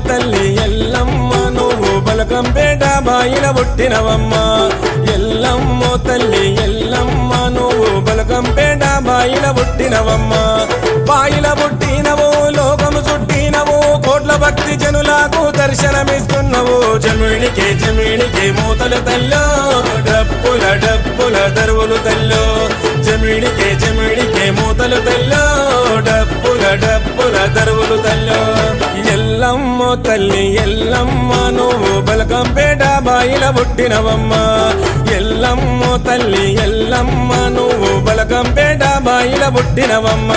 తల్లి ఎల్లమ్మ నువ్వు బలకంపేట బాయిల పుట్టినవమ్మ ఎల్లమ్మ తల్లి ఎల్లమ్మ నువ్వు బలకంపేట బాయిల పుట్టినవమ్మ బాయిల పుట్టినవు లోకము చుట్టినవు కోట్ల భక్తి జనులకు దర్శనమిస్తున్నావు జమిడికే మూతలు తల్లో డప్పుల దరువులు తల్లో జమిడికే మూతలు తల్లో డప్పుల దరువులు తల్లో ఎల్లమ్మ తల్లి ఎల్లమ్మ నువ్వు బలకంపేట బాయిల పుట్టినవమ్మ ఎల్లమ్మ తల్లి ఎల్లమ్మ నువ్వు బలకంపేట బాయిల పుట్టినవమ్మ